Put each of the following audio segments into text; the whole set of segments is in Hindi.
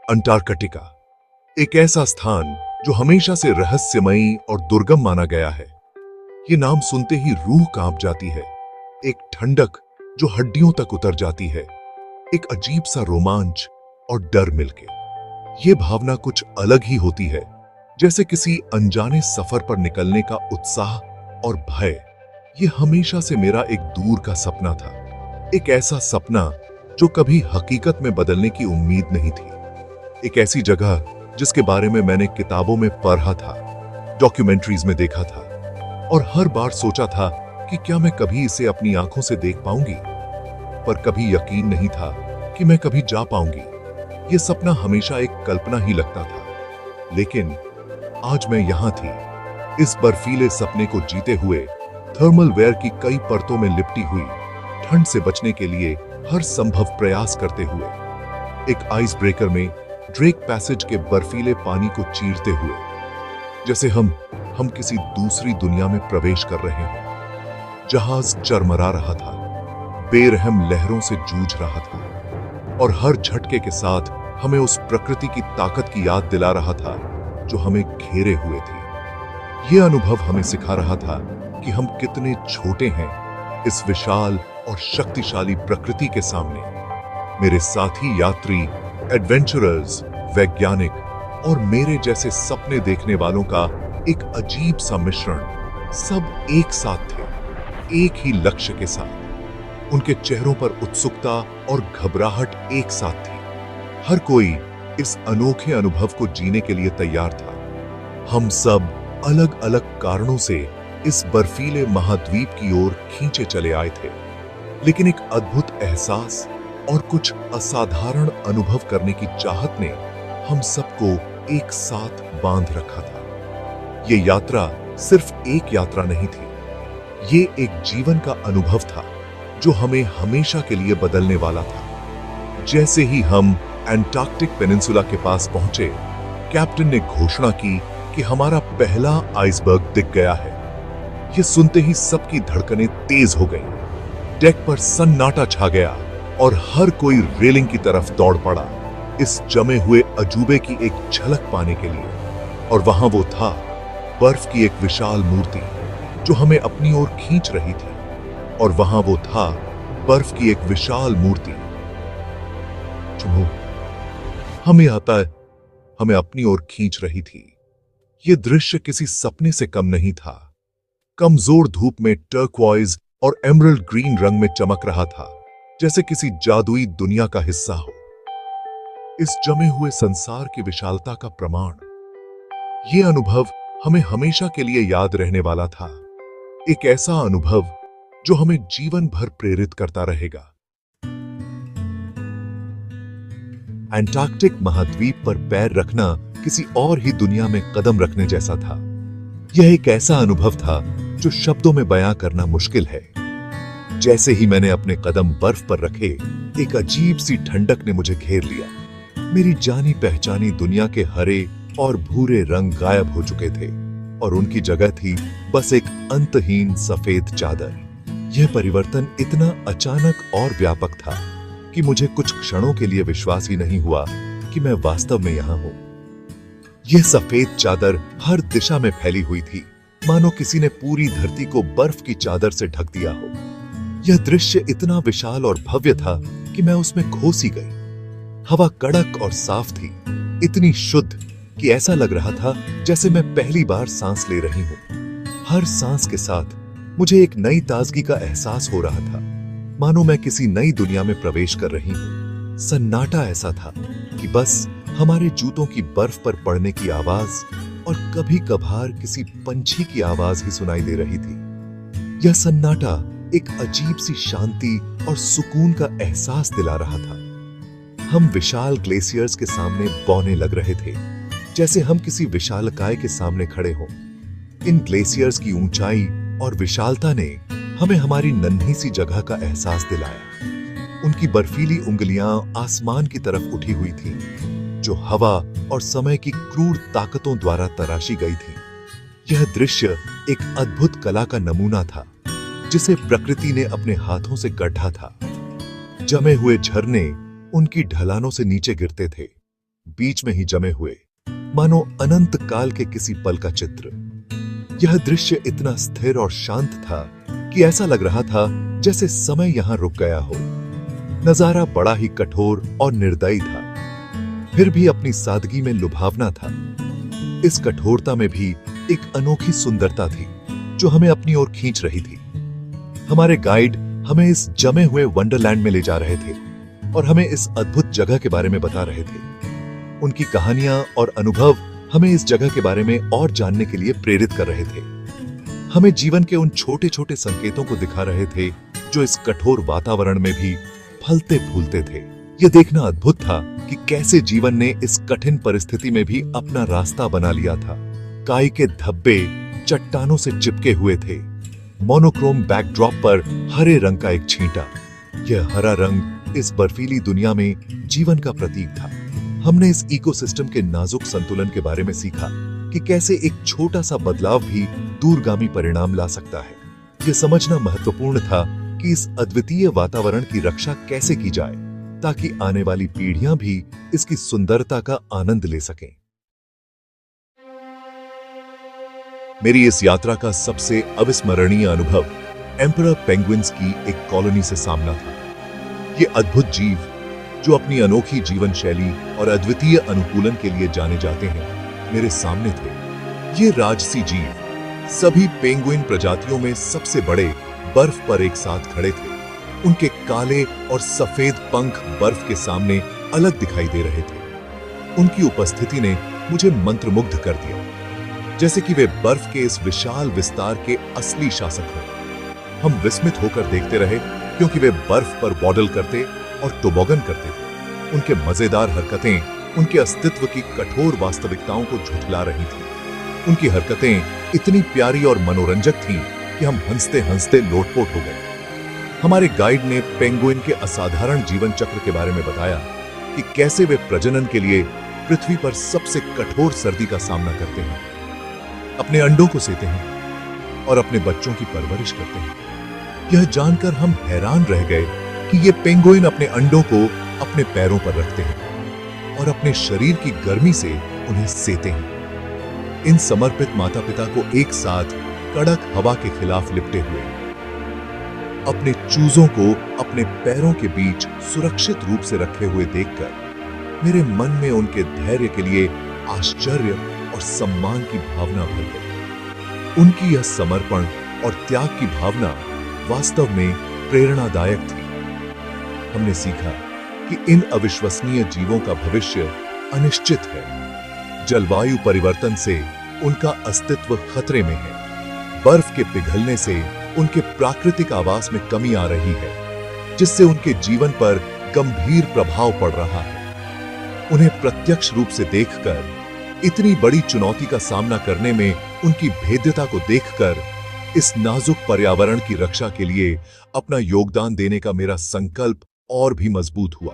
अंटार्कटिका, एक ऐसा स्थान जो हमेशा से रहस्यमयी और दुर्गम माना गया है। ये नाम सुनते ही रूह कांप जाती है। एक ठंडक जो हड्डियों तक उतर जाती है, एक अजीब सा रोमांच और डर मिलके। ये भावना कुछ अलग ही होती है, जैसे किसी अनजाने सफर पर निकलने का उत्साह और भय। ये हमेशा से मेरा एक दूर का सपना था, एक ऐसा सपना जो कभी हकीकत में बदलने की उम्मीद नहीं थी। एक ऐसी जगह जिसके बारे में मैंने किताबों में पढ़ा था, डॉक्यूमेंट्रीज में देखा था, और हर बार सोचा था कि क्या मैं कभी इसे अपनी आंखों से देख पाऊंगी। पर कभी यकीन नहीं था कि मैं कभी जा पाऊंगी। यह सपना हमेशा एक कल्पना ही लगता था। लेकिन आज मैं यहां थी, इस बर्फीले सपने को जीते हुए, थर्मल वेयर की कई परतों में लिपटी हुई, ठंड से बचने के लिए हर संभव प्रयास करते हुए। एक आइस ब्रेकर में ड्रेक पैसेज के बर्फीले पानी को चीरते हुए, जैसे हम किसी दूसरी दुनिया में प्रवेश कर रहे हैं। जहाज चरमरा रहा था, बेरहम लहरों से जूझ रहा था, और हर झटके के साथ हमें उस प्रकृति की ताकत की याद दिला रहा था जो हमें घेरे हुए थी। यह अनुभव हमें सिखा रहा था कि हम कितने छोटे हैं इस विशाल और शक्तिशाली प्रकृति के सामने। मेरे साथी यात्री, एडवेंचरर्स, वैज्ञानिक और मेरे जैसे सपने देखने वालों का एक अजीब सा मिश्रण, सब एक साथ थे, एक ही लक्ष्य के साथ। उनके चेहरों पर उत्सुकता और घबराहट एक साथ थी। हर कोई इस अनोखे अनुभव को जीने के लिए तैयार था। हम सब अलग अलग कारणों से इस बर्फीले महाद्वीप की ओर खींचे चले आए थे, लेकिन एक अद्भुत एहसास और कुछ असाधारण अनुभव करने की चाहत ने हम सबको एक साथ बांध रखा था। ये यात्रा सिर्फ एक यात्रा नहीं थी, ये एक जीवन का अनुभव था जो हमें हमेशा के लिए बदलने वाला था। जैसे ही हम एंटार्क्टिक पेनिनसुला के पास पहुंचे, कैप्टन ने घोषणा की कि हमारा पहला आइसबर्ग दिख गया है। ये सुनते ही सबकी धड़कनें तेज हो गईं। डेक पर सन्नाटा छा गया और हर कोई रेलिंग की तरफ दौड़ पड़ा, इस जमे हुए अजूबे की एक झलक पाने के लिए। और वहां वो था, बर्फ की एक विशाल मूर्ति जो हमें अपनी ओर खींच रही थी। और वहां वो था, बर्फ की एक विशाल मूर्ति जो हमें अपनी ओर खींच रही थी। यह दृश्य किसी सपने से कम नहीं था। कमजोर धूप में टर्क्वाइज और एमरल्ड ग्रीन रंग में चमक रहा था, जैसे किसी जादुई दुनिया का हिस्सा हो। इस जमे हुए संसार की विशालता का प्रमाण। यह अनुभव हमें हमेशा के लिए याद रहने वाला था, एक ऐसा अनुभव जो हमें जीवन भर प्रेरित करता रहेगा। एंटार्क्टिक महाद्वीप पर पैर रखना किसी और ही दुनिया में कदम रखने जैसा था। यह एक ऐसा अनुभव था जो शब्दों में बयां करना मुश्किल है। जैसे ही मैंने अपने कदम बर्फ पर रखे, एक अजीब सी ठंडक ने मुझे घेर लिया। मेरी जानी पहचानी दुनिया के हरे और भूरे रंग गायब हो चुके थे, और उनकी जगह थी बस एक अंतहीन सफेद चादर। यह परिवर्तन इतना अचानक और व्यापक था कि मुझे कुछ क्षणों के लिए विश्वास ही नहीं हुआ कि मैं वास्तव में यहां हूं। यह सफेद चादर हर दिशा में फैली हुई थी, मानो किसी ने पूरी धरती को बर्फ की चादर से ढक दिया हो। यह दृश्य इतना विशाल और भव्य था कि मैं उसमें खो सी गई। हवा कड़क और साफ थी, इतनी शुद्ध कि ऐसा लग रहा था जैसे मैं पहली बार सांस ले रही हूं। हर सांस के साथ मुझे एक नई ताजगी का एहसास हो रहा था, मानो मैं किसी नई दुनिया में प्रवेश कर रही हूं। सन्नाटा ऐसा था कि बस हमारे जूतों की बर्फ पर पड़ने की आवाज और कभी कभार किसी पंछी की आवाज ही सुनाई दे रही थी। यह सन्नाटा एक अजीब सी शांति और सुकून का एहसास दिला रहा था। हम विशाल ग्लेशियर्स के सामने बौने लग रहे थे, जैसे हम किसी विशालकाय के सामने खड़े हों। इन ग्लेशियर्स की ऊंचाई और विशालता ने हमें हमारी नन्ही सी जगह का एहसास दिलाया। उनकी बर्फीली उंगलियां आसमान की तरफ उठी हुई थीं, जो हवा और समय की क्रूर ताकतों द्वारा तराशी गई थी। यह दृश्य एक अद्भुत कला का नमूना था, जिसे प्रकृति ने अपने हाथों से गढ़ा था। जमे हुए झरने उनकी ढलानों से नीचे गिरते थे, बीच में ही जमे हुए, मानो अनंत काल के किसी पल का चित्र। यह दृश्य इतना स्थिर और शांत था कि ऐसा लग रहा था जैसे समय यहां रुक गया हो। नजारा बड़ा ही कठोर और निर्दयी था, फिर भी अपनी सादगी में लुभावना था। इस कठोरता में भी एक अनोखी सुंदरता थी जो हमें अपनी ओर खींच रही थी। हमारे गाइड हमें इस जमे हुए वंडरलैंड में ले जा रहे थे और हमें इस अद्भुत जगह के बारे में बता रहे थे। उनकी कहानियां और अनुभव हमें इस जगह के बारे में और जानने के लिए प्रेरित कर रहे थे। हमें जीवन के उन छोटे छोटे संकेतों को दिखा रहे थे जो इस कठोर वातावरण में भी फलते फूलते थे। यह देखना अद्भुत था कि कैसे जीवन ने इस कठिन परिस्थिति में भी अपना रास्ता बना लिया था। काई के धब्बे चट्टानों से चिपके हुए थे, मोनोक्रोम बैकड्रॉप पर हरे रंग का एक छींटा। यह हरा रंग इस बर्फीली दुनिया में जीवन का प्रतीक था। हमने इस इकोसिस्टम के नाजुक संतुलन के बारे में सीखा कि कैसे एक छोटा सा बदलाव भी दूरगामी परिणाम ला सकता है। यह समझना महत्वपूर्ण था कि इस अद्वितीय वातावरण की रक्षा कैसे की जाए ताकि आने वाली पीढ़ियां भी इसकी सुंदरता का आनंद ले सकें। मेरी इस यात्रा का सबसे अविस्मरणीय अनुभव एम्परर पेंगुइन्स की एक कॉलोनी से सामना था। ये अद्भुत जीव जो अपनी अनोखी जीवन शैली और अद्वितीय अनुकूलन के लिए जाने जाते हैं, मेरे सामने थे। ये राजसी जीव सभी पेंगुइन प्रजातियों में सबसे बड़े बर्फ पर एक साथ खड़े थे। उनके काले और सफेद पंख बर्फ के सामने अलग दिखाई दे रहे थे। उनकी उपस्थिति ने मुझे मंत्रमुग्ध कर दिया, जैसे कि वे बर्फ के इस विशाल विस्तार के असली शासक हों। हम विस्मित होकर देखते रहे क्योंकि वे बर्फ पर वॉडल करते और टोबॉगन करते थे। उनके मजेदार हरकतें उनके अस्तित्व की कठोर वास्तविकताओं को झुठला रही थीं। उनकी हरकतें इतनी प्यारी और मनोरंजक थीं कि हम हंसते हंसते लोटपोट हो गए। हमारे गाइड ने पेंगुइन के असाधारण जीवन चक्र के बारे में बताया कि कैसे वे प्रजनन के लिए पृथ्वी पर सबसे कठोर सर्दी का सामना करते हैं, अपने अंडों को सेते हैं और अपने बच्चों की परवरिश करते हैं। यह जानकर हम हैरान रह गए कि ये पेंगुइन अपने अंडों को अपने पैरों पर रखते हैं और अपने शरीर की गर्मी से उन्हें सेते हैं। इन समर्पित माता पिता को एक साथ कड़क हवा के खिलाफ लिपटे हुए, अपने चूजों को अपने पैरों के बीच सुरक्षित रूप से रखे हुए देखकर मेरे मन में उनके धैर्य के लिए आश्चर्य और सम्मान की भावना भर गई। उनकी यह समर्पण और त्याग की भावना वास्तव में प्रेरणादायक थी। हमने सीखा कि इन अविश्वसनीय जीवों का भविष्य अनिश्चित है। जलवायु परिवर्तन से उनका अस्तित्व खतरे में है। बर्फ के पिघलने से उनके प्राकृतिक आवास में कमी आ रही है, जिससे उनके जीवन पर गंभीर प्रभाव पड़ रहा है। उन्हें प्रत्यक्ष रूप से देखकर, इतनी बड़ी चुनौती का सामना करने में उनकी भेद्यता को देखकर, इस नाजुक पर्यावरण की रक्षा के लिए अपना योगदान देने का मेरा संकल्प और भी मजबूत हुआ।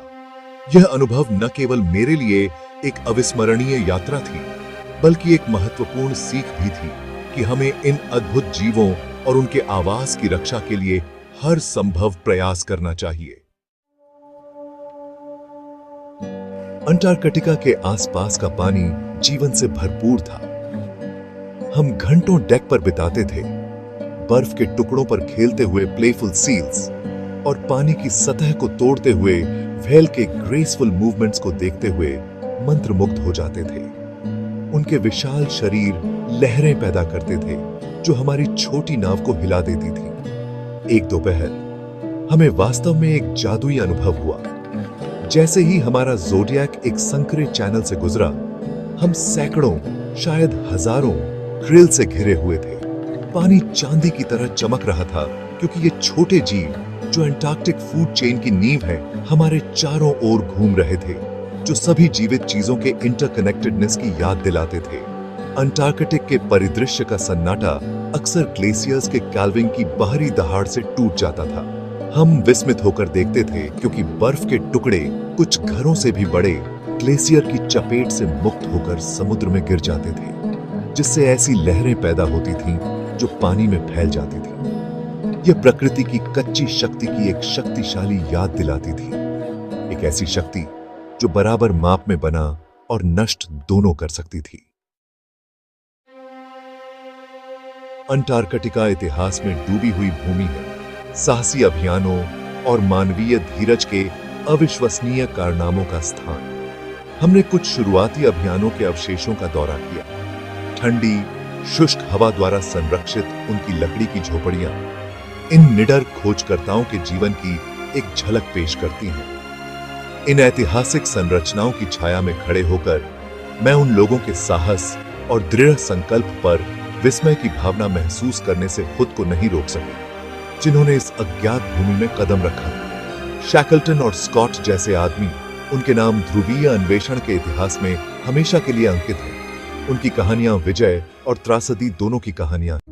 यह अनुभव न केवल मेरे लिए एक अविस्मरणीय यात्रा थी, बल्कि एक महत्वपूर्ण सीख भी थी कि हमें इन अद्भुत जीवों और उनके आवास की रक्षा के लिए हर संभव प्रयास करना चाहिए। अंटार्कटिका के आसपास का पानी जीवन से भरपूर था। हम घंटों डेक पर बिताते थे, बर्फ के टुकड़ों पर खेलते हुए प्लेफुल सील्स और पानी की सतह को तोड़ते हुए व्हेल के ग्रेसफुल मूवमेंट्स को देखते हुए मंत्रमुग्ध हो जाते थे। उनके विशाल शरीर लहरें पैदा करते थे जो हमारी छोटी नाव को हिला देती थी। एक दोपहर हमें वास्तव में एक जादुई अनुभव हुआ। जैसे ही हमारा ज़ोडिएक एक संकरे चैनल से गुजरा, हम सैकड़ों, शायद हजारों क्रिल से घिरे हुए थे। पानी चांदी की तरह चमक रहा था क्योंकि ये छोटे जीव, जो अंटार्कटिक फूड चेन की नींव है, हमारे चारों ओर घूम रहे थे, जो सभी जीवित चीजों के इंटरकनेक्टेडनेस की याद दिलाते थे। अंटार्कटिक के परिदृश्य का सन्नाटा अक्सर ग्लेशियर्स के कैल्विंग की बाहरी दहाड़ से टूट जाता था। हम विस्मित होकर देखते थे क्योंकि बर्फ के टुकड़े कुछ घरों से भी बड़े ग्लेशियर की चपेट से मुक्त होकर समुद्र में गिर जाते थे, जिससे ऐसी लहरें पैदा होती थीं जो पानी में फैल जाती थी। यह प्रकृति की कच्ची शक्ति की एक शक्तिशाली याद दिलाती थी, एक ऐसी शक्ति जो बराबर माप में बना और नष्ट दोनों कर सकती थी। अंटार्कटिका इतिहास में डूबी हुई भूमि है, साहसी अभियानों और मानवीय धीरज के अविश्वसनीय कारनामों का स्थान। हमने कुछ शुरुआती अभियानों के अवशेषों का दौरा किया। ठंडी शुष्क हवा द्वारा संरक्षित उनकी लकड़ी की झोपड़ियां इन निडर खोजकर्ताओं के जीवन की एक झलक पेश करती हैं। इन ऐतिहासिक संरचनाओं की छाया में खड़े होकर मैं उन लोगों के साहस और दृढ़ संकल्प पर विस्मय की भावना महसूस करने से खुद को नहीं रोक सकी, जिन्होंने इस अज्ञात भूमि में कदम रखा। शैकल्टन और स्कॉट जैसे आदमी, उनके नाम ध्रुवीय अन्वेषण के इतिहास में हमेशा के लिए अंकित हैं। उनकी कहानियां विजय और त्रासदी दोनों की कहानियां हैं।